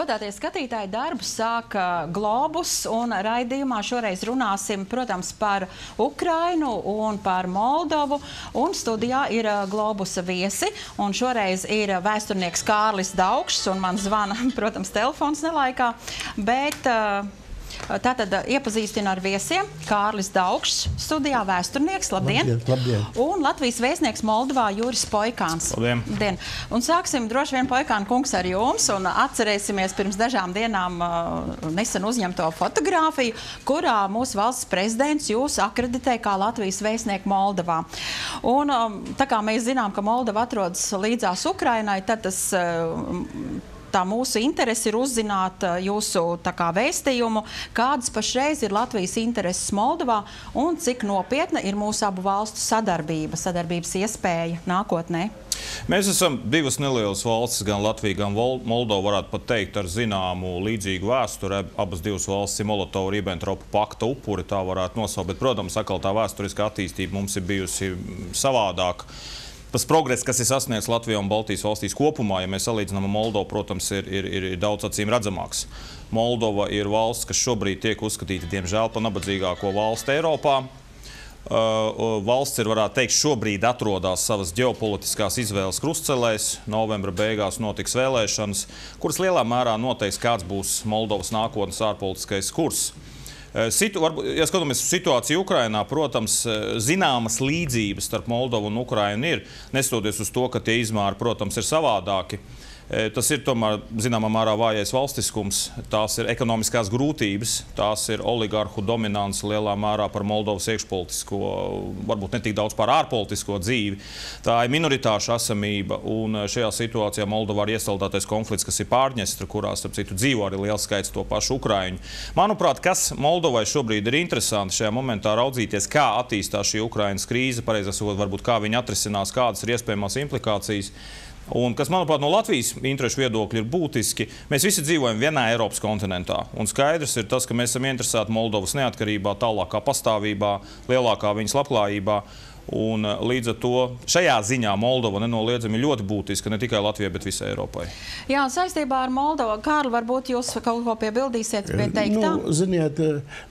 Godātie skatītāji, darbu sāka Globus, un raidījumā šoreiz runāsim, protams, par Ukrainu un par Moldovu. Un studijā ir Globusa viesi, un šoreiz ir vēsturnieks Kārlis Daugšs, un man zvana, protams, telefons nelaikā, bet tātad iepazīstina ar viesiem. Kārlis Daugšs, studijā vēsturnieks, labdien! Labdien! Un Latvijas vēstnieks Moldovā Juris Poikāns. Labdien! Un sāksim droši vien, Poikāna kungs, ar jums, un atcerēsimies pirms dažām dienām nesen uzņemto fotogrāfiju, kurā mūsu valsts prezidents jūs akreditē kā Latvijas vēstnieku Moldovā. Un tā kā mēs zinām, ka Moldova atrodas līdzās Ukrainai, tad tas tā mūsu interesi ir uzzināt jūsu vēstījumu, kādas pašreiz ir Latvijas intereses Moldovā un cik nopietna ir mūsu abu valstu sadarbības iespēja nākotnē. Mēs esam divas nelielas valstis, gan Latvija, gan Moldova, varētu pat teikt, ar zināmu līdzīgu vēsturi. Abas divas valstis ir Molotova-Ribbentropa pakta upuri, tā varētu nosaukt, bet, protams, atkal tā vēsturiskā attīstība mums ir bijusi savādāk. Tas progress, kas ir sasniegts Latvijā un Baltijas valstīs kopumā, ja mēs salīdzinām ar Moldovu, protams, ir daudz acīm redzamāks. Moldova ir valsts, kas šobrīd tiek uzskatīta, diemžēl, par nabadzīgāko valsti Eiropā. Valsts ir, varētu teikt, šobrīd atrodas savas ģeopolitiskās izvēles krustcelēs. Novembra beigās notiks vēlēšanas, kuras lielā mērā noteiks, kāds būs Moldovas nākotnes ārpolitiskais kurs. Ja skatāmies uz situāciju Ukrainā, protams, zināmas līdzības starp Moldovu un Ukrainu ir, nestoties uz to, ka tie izmēri, protams, ir savādāki. Tas ir tomēr, zināmā mērā, vājais valstiskums, tās ir ekonomiskās grūtības, tās ir oligarhu dominants lielā mērā par Moldovas iekšpolitisko, varbūt ne tik daudz par ārpolitisko dzīvi. Tā ir minoritāšu esamība, un šajā situācijā Moldovā ir iesaldētais konflikts, kas ir Pārņestra, kurā, starp citu, dzīvo arī liels skaits to pašu ukraiņu. Manuprāt, kas Moldovai šobrīd ir interesanti šajā momentā raudzīties, kā attīstās šī Ukrainas krīze, pareizāk sakot, varbūt kā viņa atrisinās, kādas ir iespējamās implikācijas. Un kas, manuprāt, no Latvijas interešu viedokļa ir būtiski, mēs visi dzīvojam vienā Eiropas kontinentā. Un skaidrs ir tas, ka mēs esam interesēti Moldovas neatkarībā, tālākā pastāvībā, lielākā viņas labklājībā. Un līdz ar to šajā ziņā Moldova nenoliedzami ļoti būtiska ne tikai Latvijai, bet visai Eiropai. Jā, saistībā ar Moldovu, Kārli, varbūt jūs kaut ko piebildīsiet pie teiktā? Ziniet,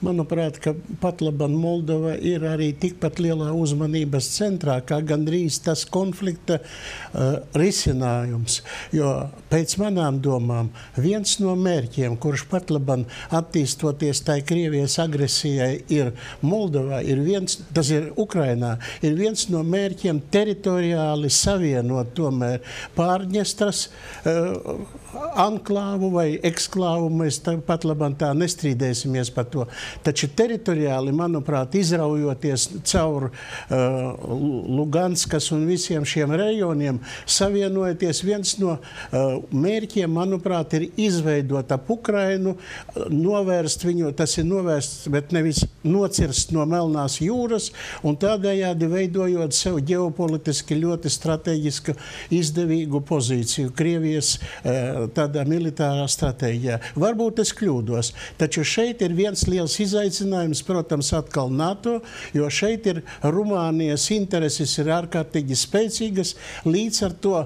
manuprāt, ka pat laban Moldova ir arī tikpat lielā uzmanības centrā, kā gandrīz tas konflikta risinājums. Jo pēc manām domām viens no mērķiem, kurš pat laban attīstoties tai Krievijas agresijai ir Moldovā, tas ir Ukrainā, ir viens no mērķiem teritoriāli savienot tomēr Pārņestras anklāvu vai eksklāvu. Mēs pat labāk tā nestrīdēsimies par to. Taču teritoriāli, manuprāt, izraujoties caur Luganskas un visiem šiem rejoniem, savienojoties, viens no mērķiem, manuprāt, ir izveidot ap Ukrainu, novērst viņu, tas ir novērst, bet nevis nocirst no Melnās jūras, un tādējādi veidojot sev ģeopolitiski ļoti strateģisku izdevīgu pozīciju Krievijas tādā militārā stratēģijā. Varbūt es kļūdos, taču šeit ir viens liels izaicinājums, protams, atkal NATO, jo šeit ir Rumānijas intereses ir ārkārtīgi spēcīgas, līdz ar to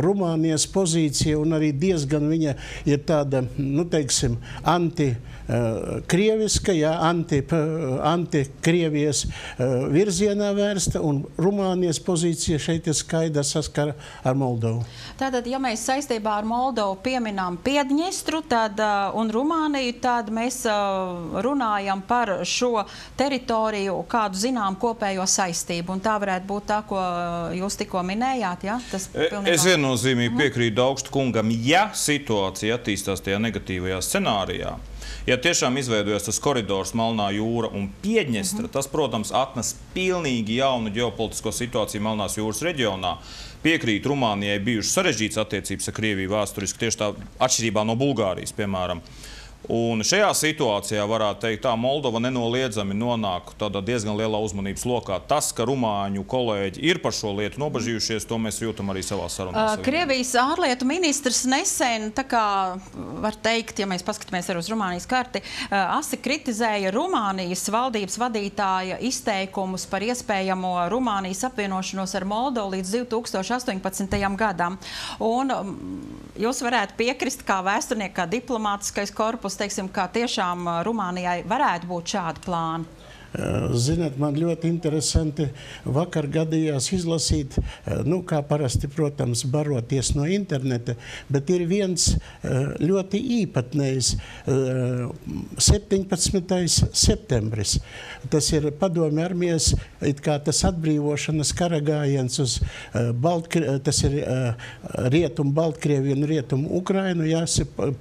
Rumānijas pozīcija un arī diezgan viņa ir tāda, teiksim, antikrieviska, antikrievijas virzienā vērsta, un Rumānijas pozīcija šeit ir skaidra saskara ar Moldovu. Tātad, ja mēs saistībā ar Moldovu pieminām Piedņestru un Rumāniju, tad mēs runājam par šo teritoriju, kādu zinām kopējo saistību, un tā varētu būt tā, ko jūs tikko minējāt, ja? Es viennozīmīgi piekrītu Daugšta kungam, ja situācija attīstās tajā negatīvajā scenārijā. Ja tiešām izveidojas tas koridors Melnā jūra un Piedņestra, tas, protams, atnes pilnīgi jaunu ģeopolitisko situāciju Melnās jūras reģionā. Piekrīt, Rumānijai bijušas sarežģītas attiecības ar Krieviju vēsturiski, tieši tā atšķirībā no Bulgārijas, piemēram. Un šajā situācijā varētu teikt, tā Moldova nenoliedzami nonāk tādā diezgan lielā uzmanības lokā. Tas, ka rumāņu kolēģi ir par šo lietu nobažījušies, to mēs jūtam arī savā sarunā. Krievijas ārlietu ministrs nesen, tā kā var teikt, ja mēs paskatāmies arī uz Rumānijas karti, asi kritizēja Rumānijas valdības vadītāja izteikumus par iespējamo Rumānijas apvienošanos ar Moldovu līdz 2018. gadam. Un jūs varētu piekrist kā vēsturnieki, kā diplomātiskais korpus, teiksim, kā tiešām Rumānijai varētu būt šādi plāni? Ziniet, man ļoti interesanti vakar gadījās izlasīt, kā parasti, protams, baroties no interneta, bet ir viens ļoti īpatnējs 17. septembris. Tas ir Padomju armijas, it kā tas atbrīvošanas karagājiens uz tas ir Rietumu Baltkrieviju un Rietumu Ukrainu,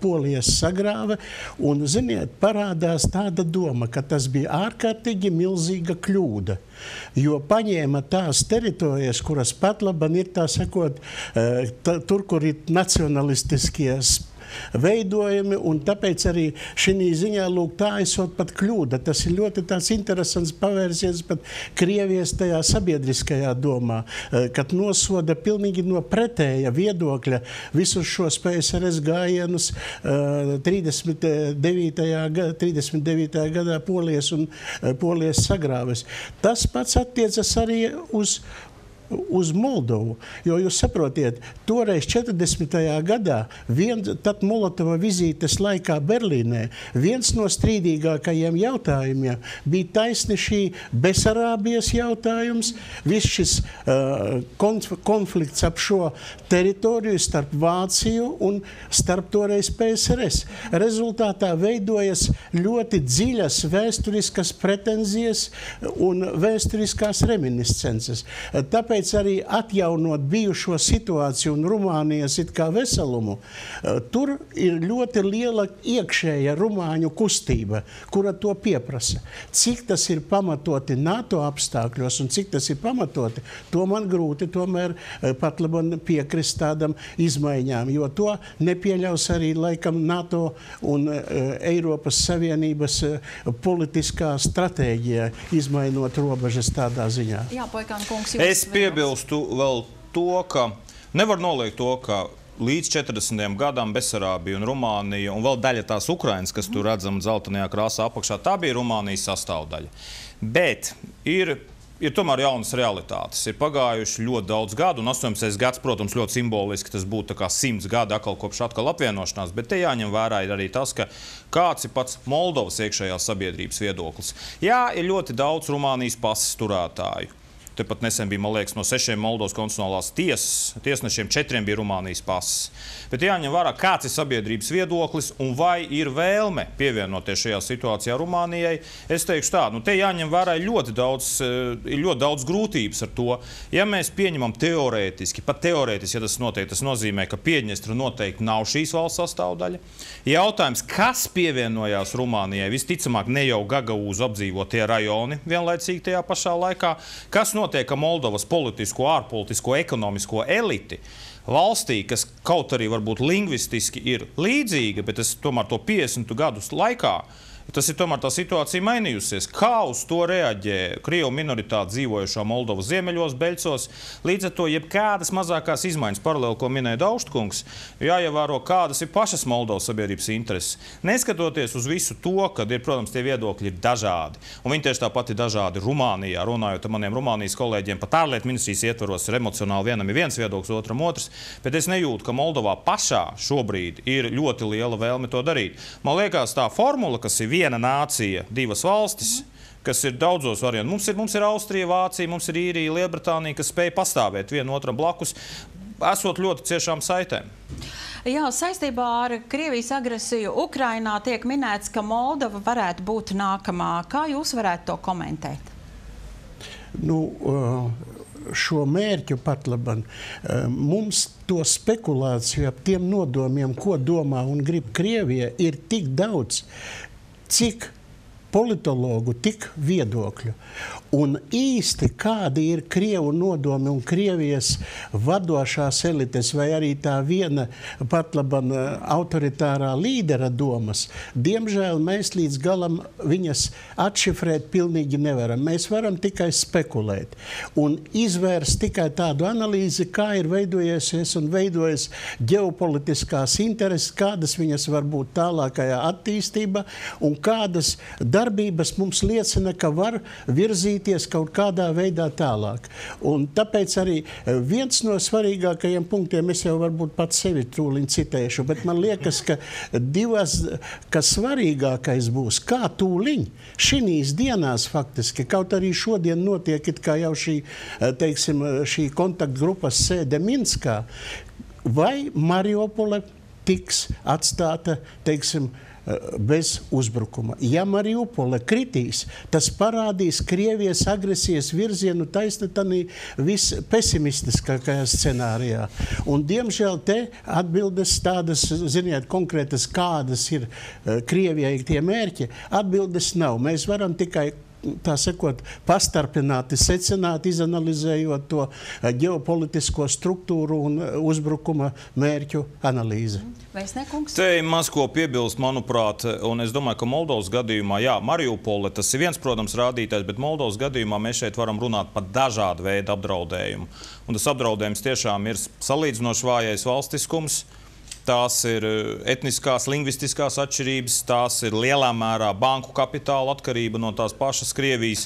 Polijas sagrāve, un, ziniet, parādās tāda doma, ka tas bija ārkārtīgi milzīga kļūda, jo paņēma tās teritorijas, kuras pat laban ir, tā sakot, tur, kur ir nacionalistiskie veidojumi, un tāpēc arī šī ziņā, lūk, tā esot pat kļūda. Tas ir ļoti tāds interesants pavērsiens pat Krievijas tajā sabiedriskajā domā, kad nosoda pilnīgi no pretēja viedokļa visus šos PSRS gājienus 39. gadā Polijas un Polijas sagrāves. Tas pats attiecas arī uz Moldovu, jo jūs saprotiet, toreiz 40. gadā, tad Molotova vizītes laikā Berlīnē, viens no strīdīgākajiem jautājumiem bija taisni šī Besarābijas jautājums, viss šis konflikts ap šo teritoriju starp Vāciju un starp toreiz PSRS. Rezultātā veidojas ļoti dziļas vēsturiskas pretenzijas un vēsturiskās reminiscences. Tāpēc arī atjaunot bijušo situāciju un Rumānijas it kā veselumu, tur ir ļoti liela iekšēja rumāņu kustība, kura to pieprasa. Cik tas ir pamatoti NATO apstākļos un cik tas ir pamatoti, to man grūti tomēr pat labam piekrist tādam izmaiņām, jo to nepieļaus arī laikam NATO un Eiropas Savienības politiskā stratēģija, izmainot robežas tādā ziņā. Jā, Poikāna kungs, Es piebilstu vēl to, ka nevar noliegt to, ka līdz 40. gadam Besarābija un Rumānija un vēl daļa tās Ukrainas, kas tur redzama dzeltenajā krāsā apakšā, tā bija Rumānijas sastāvdaļa. Bet ir tomēr jaunas realitātes. Ir pagājuši ļoti daudz gadu, un 18. gads, protams, ļoti simboliski, tas būtu tā kā 100 gadi kopš atkal apvienošanās, bet te jāņem vērā ir arī tas, ka kāds ir pats Moldovas iekšējās sabiedrības viedoklis. Jā, ir ļoti daudz Rumānijas pasas turētāju. Tepat nesen bija, man liekas, no 6 Moldovas konstitucionālās tiesnešiem 4 bija Rumānijas pasas. Bet jāņem vērā, kāds ir sabiedrības viedoklis un vai ir vēlme pievienoties šajā situācijā Rumānijai. Es teikšu tā, te jāņem vērā ļoti daudz grūtības ar to. Ja mēs pieņemam teorētiski, pat teorētiski, ja tas notiek, tas nozīmē, ka Piedņestra noteikti nav šīs valsts sastāvdaļa. Jautājums, kas pievienojās Rumānijai, visticamāk ne jau Gagaūzu apdzīvotie rajoni vienlaicīgi tajā pašā laikā, kas notiek ar Moldovas politisko, ārpolitisko, ekonomisko eliti valstī, kas kaut arī varbūt lingvistiski ir līdzīga, bet tas tomēr to 50 gadus laikā, tas ir tomēr tā situācija mainījusies. Kā uz to reaģē Krievu minoritāte dzīvojušā Moldovas ziemeļos, Beļcos, līdz ar to jebkādas mazākās izmaiņas, paralēli, ko minēja Dauštkungs, jāievēro, kādas ir pašas Moldovas sabiedrības intereses. Neskatoties uz visu to, kad ir, protams, tie viedokļi ir dažādi, un viņi tieši tāpat ir dažādi Rumānijā, runājot ar maniem Rumānijas kolēģiem, pat ārlietu ministrijas ietvaros ir emocionāli vienam ir viens viedoklis, otram otrs, bet es nejūtu, ka Moldovā pašā šobrīd ir ļoti liela vēlme to darīt. Man liekas, tā formula, kas ir viena nācija, divas valstis, kas ir daudzos variantos. Mums ir Austrija, Vācija, mums ir Īrija, Lielbritānija, kas spēj pastāvēt vienotram blakus, esot ļoti ciešām saitēm. Jā, saistībā ar Krievijas agresiju Ukrainā tiek minēts, ka Moldova varētu būt nākamā. Kā jūs varētu to komentēt? Šo mērķu pat labam mums to spekulāciju ap tiem nodomiem, ko domā un grib Krievija, ir tik daudz, cik politologu, tik viedokļu. Un īsti kādi ir Krievu nodomi un Krievijas vadošās elites vai arī tā viena patlaban autoritārā līdera domas, diemžēl mēs līdz galam viņas atšifrēt pilnīgi nevaram. Mēs varam tikai spekulēt un izvērst tikai tādu analīzi, kā ir veidojies un veidojas ģeopolitiskās intereses, kādas viņas var būt tālākajā attīstībā un kādas darbības mums liecina, ka var virzīties kaut kādā veidā tālāk. Un tāpēc arī viens no svarīgākajiem punktiem, es jau varbūt pats sevi tūliņ citēšu, bet man liekas, ka kas svarīgākais būs, kā tūliņ šīs dienās faktiski, kaut arī šodien notiek it kā jau šī, teiksim, šī kontaktgrupas sēde Minskā, vai Mariupole tiks atstāta, teiksim, bez uzbrukuma. Ja Mariupole kritīs, tas parādīs Krievijas agresijas virzienu taisni tanī vispesimistiskākajā scenārijā. Un, diemžēl, te atbildes tādas, ziniet, konkrētas, kādas ir Krievijai tie mērķi, atbildes nav. Mēs varam tikai tā sakot, pastarpināti secināt, izanalizējot to ģeopolitisko struktūru un uzbrukuma mērķu analīzi. Vēstniekungs? Te ir maz ko piebilst, manuprāt, un es domāju, ka Moldovas gadījumā, jā, Mariupole, tas ir viens, protams, rādītājs, bet Moldovas gadījumā mēs šeit varam runāt par dažādu veidu apdraudējumu. Un tas apdraudējums tiešām ir salīdzinoši vājais valstiskums. Tās ir etniskās, lingvistiskās atšķirības, tās ir lielā mērā banku kapitāla atkarība no tās pašas Krievijas.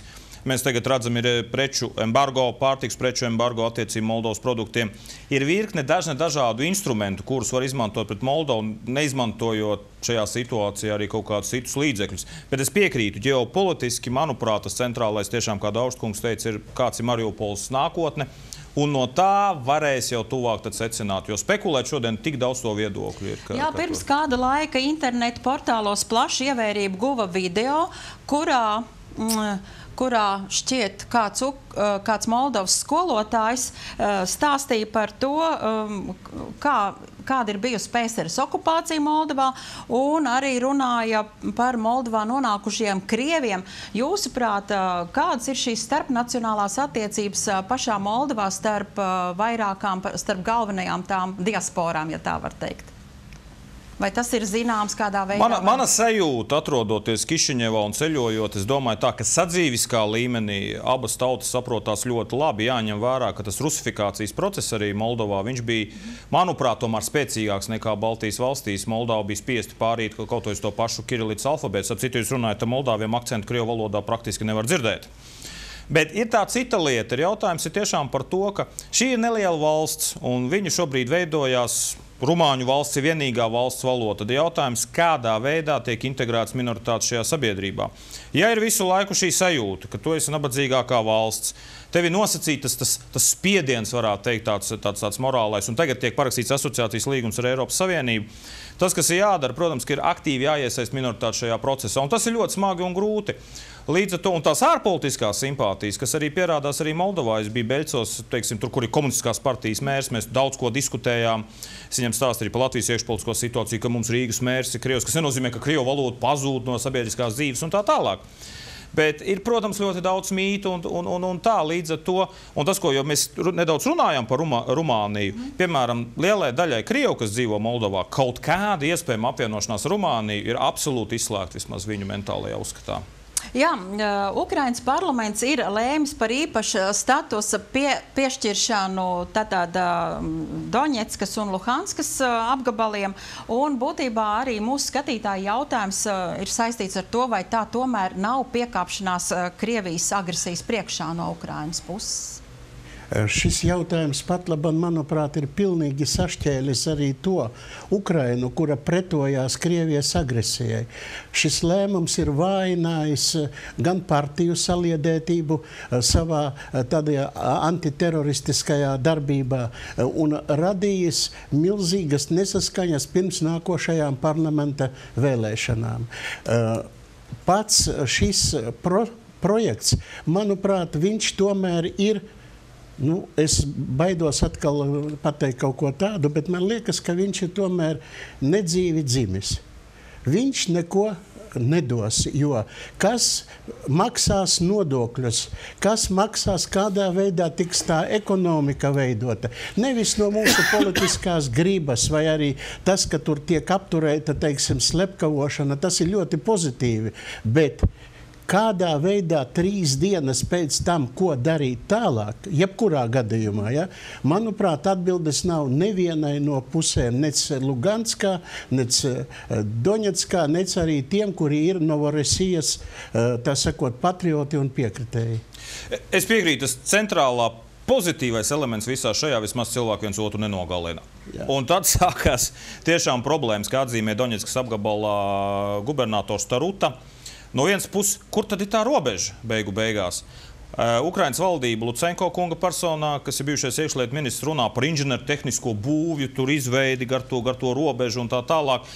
Mēs tagad redzam, ir preču embargo, pārtiks preču embargo attiecību Moldovas produktiem. Ir virkne dažādu instrumentu, kurus var izmantot pret Moldovu, neizmantojot šajā situācijā arī kaut kādus citus līdzekļus. Bet es piekrītu, ģeopolitiski, manuprāt, tas centrālais tiešām, kā Daustkungs teica, ir kāds ir Mariupoles nākotne. Un no tā varēs jau tuvāk tad secināt, jo spekulēt šodien tik daudz to viedokļu ir. Jā, pirms kāda laika internetu portālos plaši ievērību guva video, kurā šķiet kāds Moldovas skolotājs stāstīja par to, kāda ir bijusi PSRS okupācija Moldovā, un arī runāja par Moldovā nonākušiem krieviem. Jūsuprāt, kādas ir šīs starpnacionālās attiecības pašā Moldovā starp galvenajām tām diasporām, ja tā var teikt? Vai tas ir zināms kādā veidā? Mana sajūta, atrodoties Kišiņevā un ceļojot, es domāju tā, ka sadzīviskā līmenī abas tautas saprotās ļoti labi. Jāņem vērā, ka tas rusifikācijas process arī Moldovā, viņš bija, manuprāt, tomēr spēcīgāks nekā Baltijas valstīs. Moldova bija spiesti pārīt kaut to pašu kirilītas alfabētu. Ap citu jūs runājat, ka Moldāviem akcentu krievu valodā praktiski nevar dzirdēt. Bet ir tā cita lieta. Jautājums ir tiešām par to, ka šī ir neliela valsts, un viņa šobrīd veidojās. Rumāņu valsts ir vienīgā valsts valoda. Tad jautājums, kādā veidā tiek integrēts minoritātes šajā sabiedrībā. Ja ir visu laiku šī sajūta, ka tu esi nabadzīgākā valsts, tevi nosacītas tas spiediens, varētu teikt, tāds morālais, un tagad tiek parakstīts asociācijas līgums ar Eiropas Savienību. Tas, kas ir jādara, protams, ka ir aktīvi jāiesaist minoritātes šajā procesā, un tas ir ļoti smagi un grūti. Līdz ar to, un tās ārpolitiskās simpātijas, kas arī pierādās arī Moldovā, es biju Beļcos, teiksim, tur, kur ir komunistiskās partijas mērs, mēs daudz ko diskutējām. Es viņam stāstu arī par Latvijas iekšpolitisko situāciju, ka mums Rīgas mērs ir Krievs, kas nenozīmē, ka Krievu valoda pazūd no sabiedriskās dzīves un tā tālāk. Bet ir, protams, ļoti daudz mītu un tā līdz ar to, un tas, ko jau mēs nedaudz runājām par Rumāniju, piemēram, lielai daļai Krievu, kas dzīvo Moldovā, kaut kāda iespējama apvienošanās Rumāniju ir absolūti izslēgta vismaz viņu mentālajā uzskatā. Jā, Ukrainas parlaments ir lēmis par īpašu statusa piešķiršanu Doņetskas un Luhanskas apgabaliem, un būtībā arī mūsu skatītāju jautājums ir saistīts ar to, vai tā tomēr nav piekāpšanās Krievijas agresijas priekšā no Ukrainas puses. Šis jautājums pat labam, manuprāt, ir pilnīgi sašķēlis arī to Ukrainu, kura pretojās Krievijas agresijai. Šis lēmums ir vājinājis gan partiju saliedētību savā tādā antiteroristiskajā darbībā un radījis milzīgas nesaskaņas pirms nākošajām parlamenta vēlēšanām. Pats šis projekts, manuprāt, viņš tomēr ir es baidos atkal pateikt kaut ko tādu, bet man liekas, ka viņš ir tomēr nedzīvi dzimis. Viņš neko nedos, jo kas maksās nodokļus, kas maksās, kādā veidā tiks tā ekonomika veidota. Nevis no mūsu politiskās gribas, vai arī tas, ka tur tiek apturēta, teiksim, slepkavošana, tas ir ļoti pozitīvi, bet kādā veidā 3 dienas pēc tam, ko darīt tālāk, jebkurā gadījumā, ja? Manuprāt, atbildes nav nevienai no pusēm, nec Luganskā, nec Doņetskā, nec arī tiem, kuri ir Novorosijas, tā sakot, patrioti un piekritēji. Es piekrītu, tas centrālā pozitīvais elements visā šajā vismaz cilvēku viens otru nenogalina. Jā. Un tad sākās tiešām problēmas, kā atzīmē Doņetskas apgabalā gubernators Taruta. No vienas puses, kur tad ir tā robeža beigu beigās? Ukrainas valdība Lucenko kunga personā, kas ir bijušais iekšlietu ministrs, runā par inženieru tehnisko būvju, tur izveidi gar to robežu un tā tālāk,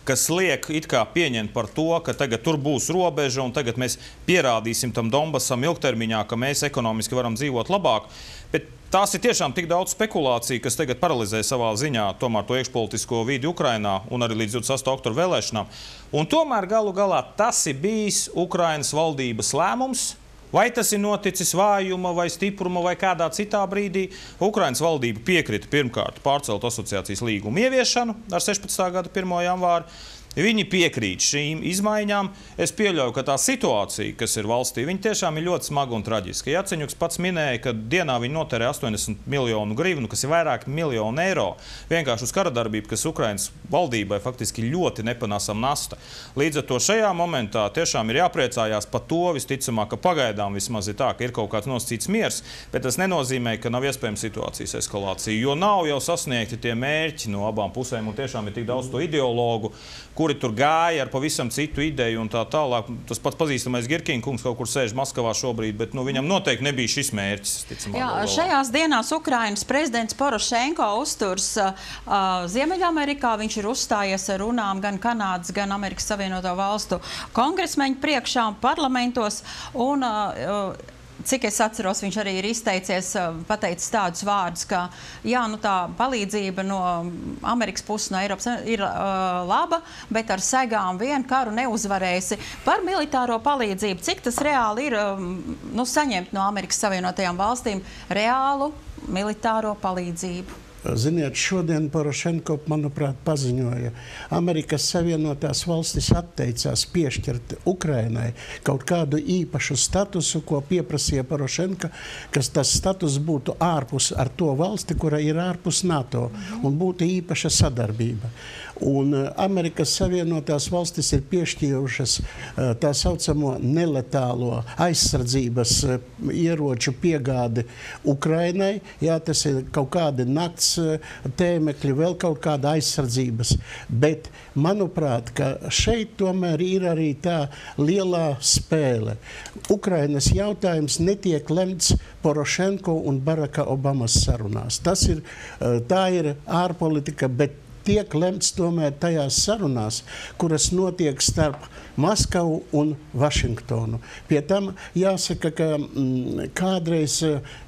kas liek it kā pieņemt par to, ka tagad tur būs robeža un tagad mēs pierādīsim tam Donbasam ilgtermiņā, ka mēs ekonomiski varam dzīvot labāk. Bet tās ir tiešām tik daudz spekulāciju, kas tagad paralizē savā ziņā tomēr to iekšpolitisko vidi Ukrainā un arī līdz 28. oktobra vēlēšanām. Un tomēr galu galā tas ir bijis Ukrainas valdības lēmums. Vai tas ir noticis vājuma vai stipruma vai kādā citā brīdī, Ukrainas valdība piekrita pirmkārt pārcelt asociācijas līgumu ieviešanu ar 16. gada 1. janvāru. Viņi piekrīt šīm izmaiņām. Es pieļauju, ka tā situācija, kas ir valstī, viņa tiešām ir ļoti smaga un traģiska. Jaceņuks pats minēja, ka dienā viņi notērē 80 miljonu grivnu, kas ir vairāk miljonu eiro, vienkārši uz karadarbību, kas Ukrainas valdībai faktiski ļoti nepanāsam nasta. Līdz ar to šajā momentā tiešām ir jāpriecājās par to, visticamāk, ka pagaidām vismaz ir tā, ka ir kaut kāds nosacīts miers, bet tas nenozīmē, ka nav iespējams situācijas eskalācija, jo nav jau sasniegti tie mērķi no abām pusēm un tiešām ir tik daudz to ideologu, kuri tur gāja ar pavisam citu ideju un tā tālāk. Tas pats pazīstamais Girkin kungs kaut kur sēž Maskavā šobrīd, bet viņam noteikti nebija šis mērķis. Jā, šajās dienās Ukrainas prezidents Porošenko uzturs Ziemeļamerikā. Viņš ir uzstājies ar runām gan Kanādas, gan Amerikas Savienoto Valstu kongresmeņu priekšā un parlamentos. Un, cik es atceros, viņš arī ir izteicies, pateicis tādus vārdus, ka jā, nu tā palīdzība no Amerikas puses, no Eiropas ir laba, bet ar segām vienu karu neuzvarēsi. Par militāro palīdzību, cik tas reāli ir saņemt no Amerikas Savienotajām valstīm reālu militāro palīdzību? Ziniet, šodien Porošenko, manuprāt, paziņoja, Amerikas Savienotās valstis atteicās piešķirt Ukrainai kaut kādu īpašu statusu, ko pieprasīja Porošenko, kas tas status būtu ārpus ar to valsti, kura ir ārpus NATO, un būtu īpaša sadarbība. Un Amerikas Savienotās valstis ir piešķīrušas tā saucamo neletālo aizsardzības ieroču piegādi Ukrainai. Jā, tas ir kaut kādi nakts tēmekļi, vēl kaut kāda aizsardzības. Bet, manuprāt, ka šeit tomēr ir arī tā lielā spēle. Ukrainas jautājums netiek lemts Porošenko un Baraka Obamas sarunās. Tā ir ārpolitika, bet tiek lemts tomēr tajās sarunās, kuras notiek starp Maskavu un Vašingtonu. Pie tam jāsaka, ka kādreiz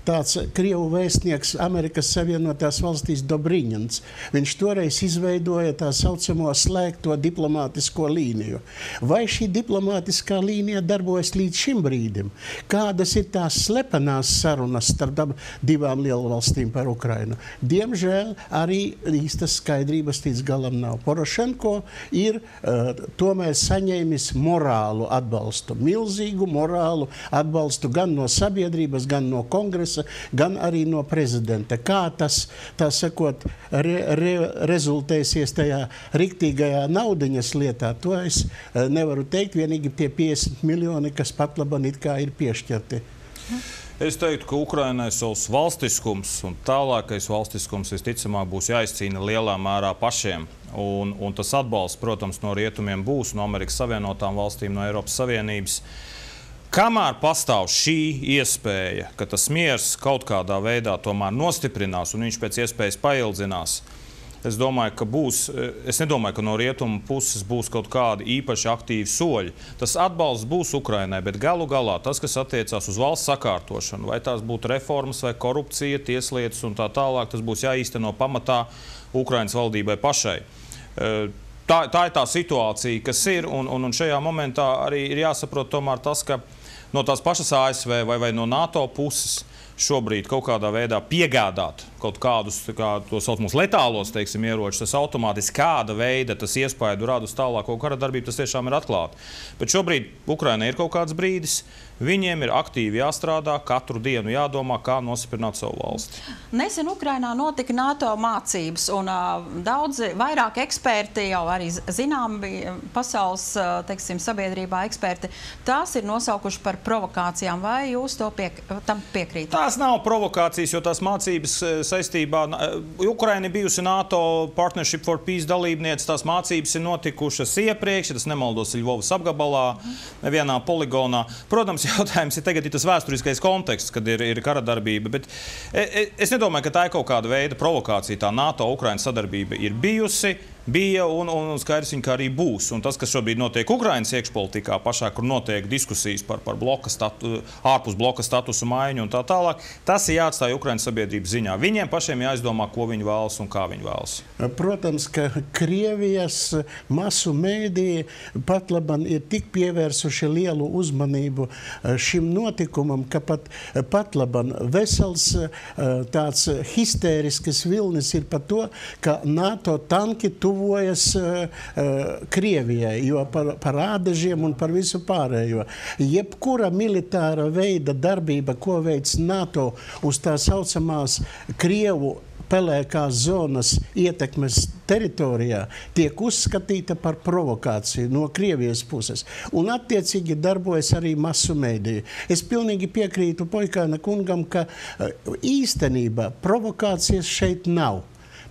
tāds Krievu vēstnieks Amerikas Savienotās valstīs Dobriņins, viņš toreiz izveidoja tā saucamo slēgto diplomātisko līniju. Vai šī diplomātiskā līnija darbojas līdz šim brīdim? Kādas ir tās slepenās sarunas starp divām lielvalstīm par Ukrainu? Diemžēl arī īstas skaidrības līdz galam nav. Porošenko ir tomēr saņēmis morālu atbalstu, milzīgu morālu atbalstu gan no sabiedrības, gan no kongresa, gan arī no prezidenta. Kā tas, tā sakot, rezultēsies tajā riktīgajā naudiņas lietā, to es nevaru teikt, vienīgi tie 50 miljoni, kas pat labam it kā ir piešķirti. Es teiktu, ka Ukrainai savs valstiskums un tālākais valstiskums visticamāk būs jāizcīna lielā mērā pašiem. Un tas atbalsts, protams, no rietumiem būs, no Amerikas Savienotām valstīm, no Eiropas Savienības. Kamēr pastāv šī iespēja, ka tas miers kaut kādā veidā tomēr nostiprinās un viņš pēc iespējas paildzinās, es domāju, ka es nedomāju, ka no rietumu puses būs kaut kādi īpaši aktīvi soļi. Tas atbalsts būs Ukrainai, bet galu galā tas, kas attiecās uz valsts sakārtošanu, vai tās būtu reformas vai korupcija, tieslietas un tā tālāk, tas būs jāīsteno pamatā Ukrainas valdībai pašai. tā ir tā situācija, kas ir, un šajā momentā arī ir jāsaprot tomēr tas, ka no tās pašas ASV vai no NATO puses šobrīd kaut kādā veidā piegādāt kaut kādus, kā to sauc mūsu letālos, teiksim, ieročus, tas automātiski kāda veida tas iespaidu rada uz tālāko kara darbību, tas tiešām ir atklāti. Bet šobrīd Ukrainai ir kaut kāds brīdis, viņiem ir aktīvi jāstrādā, katru dienu jādomā, kā nosiprināt savu valsti. Nesen Ukrainā notika NATO mācības, un daudzi vairāk eksperti, jau arī zināmi pasaules, teiksim, sabiedrībā eksperti, tās ir nosaukuši par provokācijām. Vai jūs tam piekrītat? Tās nav provokācijas, jo tās mācības saistībā, Ukraina bijusi NATO Partnership for Peace dalībniece, tās mācības ir notikušas iepriekš, ja tas nemaldos Ļvovas apgabalā, vienā poligonā. Protams, jautājums ir tagad tas vēsturiskais konteksts, kad ir kara darbība, bet es nedomāju, ka tā ir kaut kāda veida provokācija. Tā NATO-Ukrainas sadarbība ir bija un skaidrs viņa arī būs. Un tas, kas šobrīd notiek Ukrainas iekšpolitikā pašā, kur notiek diskusijas par ārpus bloka statusu maiņu un tā tālāk, tas ir jāatstāja Ukrainas sabiedrības ziņā. Viņiem pašiem jāizdomā, ko viņi vēlas un kā viņi vēlas. Protams, ka Krievijas masu mēdīji pat labam ir tik pievērsuši lielu uzmanību šim notikumam, ka pat labam vesels tāds histērisks vilnis ir par to, ka NATO tanki tuvojas Krievijai, jo par ādažiem un par visu pārējo. Jebkura militāra veida darbība, ko veids NATO uz tā saucamās Krievu pelēkās zonas ietekmes teritorijā, tiek uzskatīta par provokāciju no Krievijas puses. Un attiecīgi darbojas arī masu mēdīji. Es pilnīgi piekrītu Poikāna kungam, ka īstenībā provokācijas šeit nav.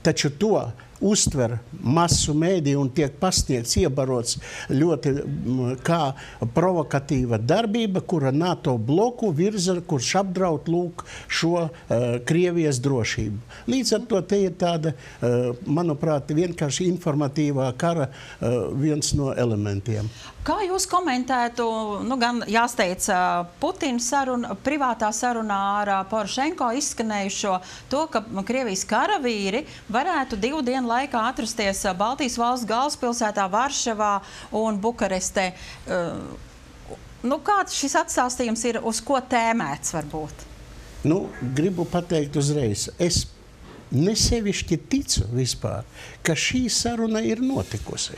Taču to uztver masu mēdī un tiek pasniegts, iebarots ļoti kā provokatīva darbība, kura NATO bloku virza, kurš apdraud lūk šo Krievijas drošību. Līdz ar to te ir tāda, manuprāt, vienkārši informatīvā kara viens no elementiem. Kā jūs komentētu, gan jāsteidz Putina saruna, privātā sarunā ar Porošenko izskanējušo to, ka Krievijas karavīri varētu 2 dienu laikā atrasties Baltijas valsts galvaspilsētā Varšavā un Bukarestē. Kāds šis atstāstījums ir, uz ko tēmēts varbūt? Gribu pateikt uzreiz. Es nesevišķi ticu vispār, ka šī saruna ir notikusi.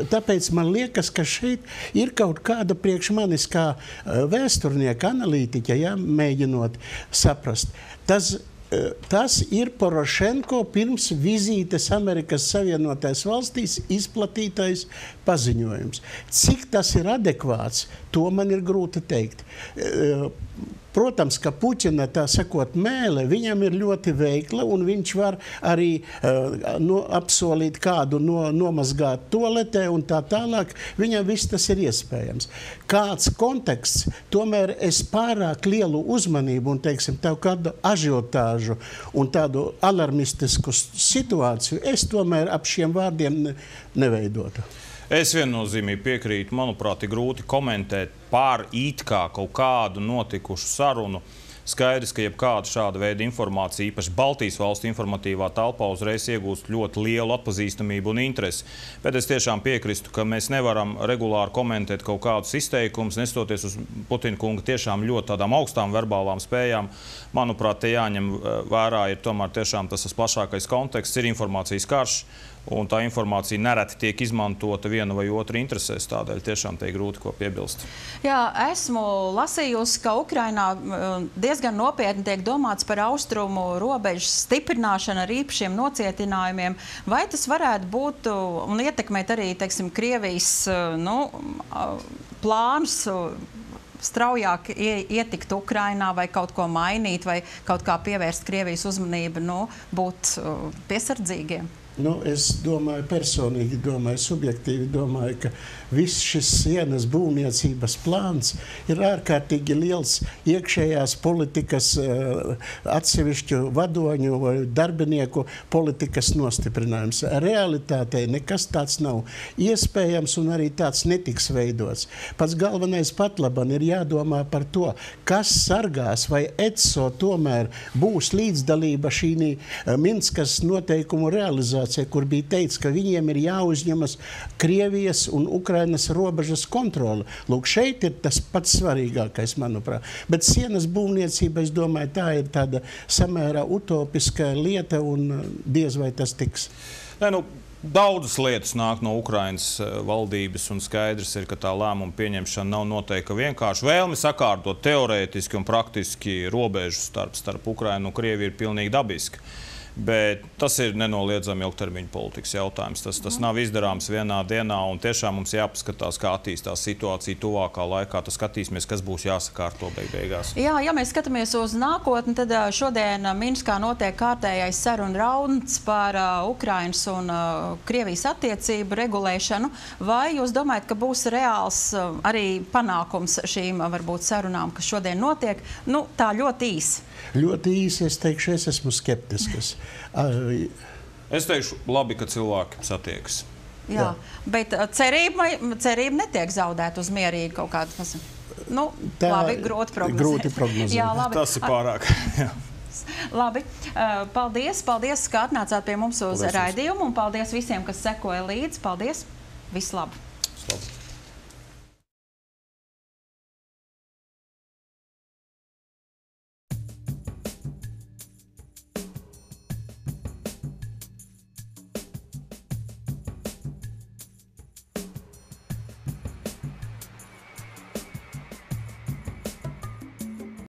Tāpēc man liekas, ka šeit ir kaut kāda priekš manis kā vēsturnieka analītiķa, mēģinot saprast. Tas ir Porošenko pirms vizītes Amerikas Savienotās valstīs izplatītais paziņojums. Cik tas ir adekvāts, to man ir grūti teikt. Protams, ka Puķina, tā sakot, mēle, viņam ir ļoti veikla, un viņš var arī apsolīt kādu nomazgāt toaletē un tā tālāk. Viņam viss tas ir iespējams. Kāds konteksts, tomēr es pārāk lielu uzmanību un, teiksim, kādu ažiotāžu un tādu alarmistisku situāciju, es tomēr ap šiem vārdiem neveidotu. Es viennozīmīgi piekrītu. Manuprāt, ir grūti komentēt pār it kā kaut kādu notikušu sarunu. Skaidrs, ka jebkāda šāda veida informācija, īpaši Baltijas valstu informatīvā telpā, uzreiz iegūst ļoti lielu atpazīstamību un interesi. Bet es tiešām piekristu, ka mēs nevaram regulāri komentēt kaut kādus izteikumus, nestoties uz Putina kunga tiešām ļoti tādām augstām verbālām spējām. Manuprāt, te jāņem vērā ir tomēr tiešām tas plašākais konteksts, ir informācijas karš. Un tā informācija nereti tiek izmantota viena vai otra interesēs, tādēļ tiešām te ir grūti ko piebilst. Jā, esmu lasījusi, ka Ukrainā diezgan nopietni tiek domāts par austrumu robežas stiprināšanu ar īpašiem nocietinājumiem. Vai tas varētu būt un ietekmēt arī, teiksim, Krievijas plānus straujāk ietikt Ukrainā vai kaut ko mainīt vai kaut kā pievērst Krievijas uzmanību, būt piesardzīgiem? Es domāju, personīgi domāju, subjektīvi domāju, ka viss šis sienas būvniecības plāns ir ārkārtīgi liels iekšējās politikas atsevišķu vadoņu vai darbinieku politikas nostiprinājums. Realitātei nekas tāds nav iespējams un arī tāds netiks veidots. Pats galvenais patlaban ir jādomā par to, kas sargās vai ECO tomēr būs līdzdalība šī Minskas noteikumu realizācijā deklarācija, kur bija teikts, ka viņiem ir jāuzņemas Krievijas un Ukrainas robežas kontrole. Lūk, šeit ir tas pats svarīgākais, manuprāt. Bet sienas būvniecība, es domāju, tā ir tāda samērā utopiska lieta un diez vai tas tiks. Nē, nu, daudzas lietas nāk no Ukrainas valdības, un skaidrs ir, ka tā lēmuma pieņemšana nav noteikti vienkārši. Vēlmi sakārtot teorētiski un praktiski robežu starp Ukrainu un Krieviju ir pilnīgi dabiski. Bet tas ir nenoliedzami ilgtermiņa politikas jautājums. Tas nav izdarāms vienā dienā, un tiešām mums jāpaskatās, kā attīstās situācija tuvākā laikā. Tas skatīsimies, kas būs jāsakārto beigās. Jā, ja mēs skatāmies uz nākotni, tad šodien Minskā notiek kārtējais sarunu rauns par Ukrainas un Krievijas attiecību regulēšanu. Vai jūs domājat, ka būs reāls arī panākums šīm varbūt sarunām, kas šodien notiek? Nu, tā ļoti īsi. Ļoti īsi es teikšu, es esmu skeptisks. Es teikšu, labi, ka cilvēki satiekas. Jā, bet cerība netiek zaudēta uz mierīgi kaut kādu. Nu, labi, grūti prognozēt. Jā, labi. Tas ir pārāk. Jā. Labi, paldies, ka atnācāt pie mums uz raidījumu, un paldies visiem, kas sekoja līdzi. Paldies, visu labu!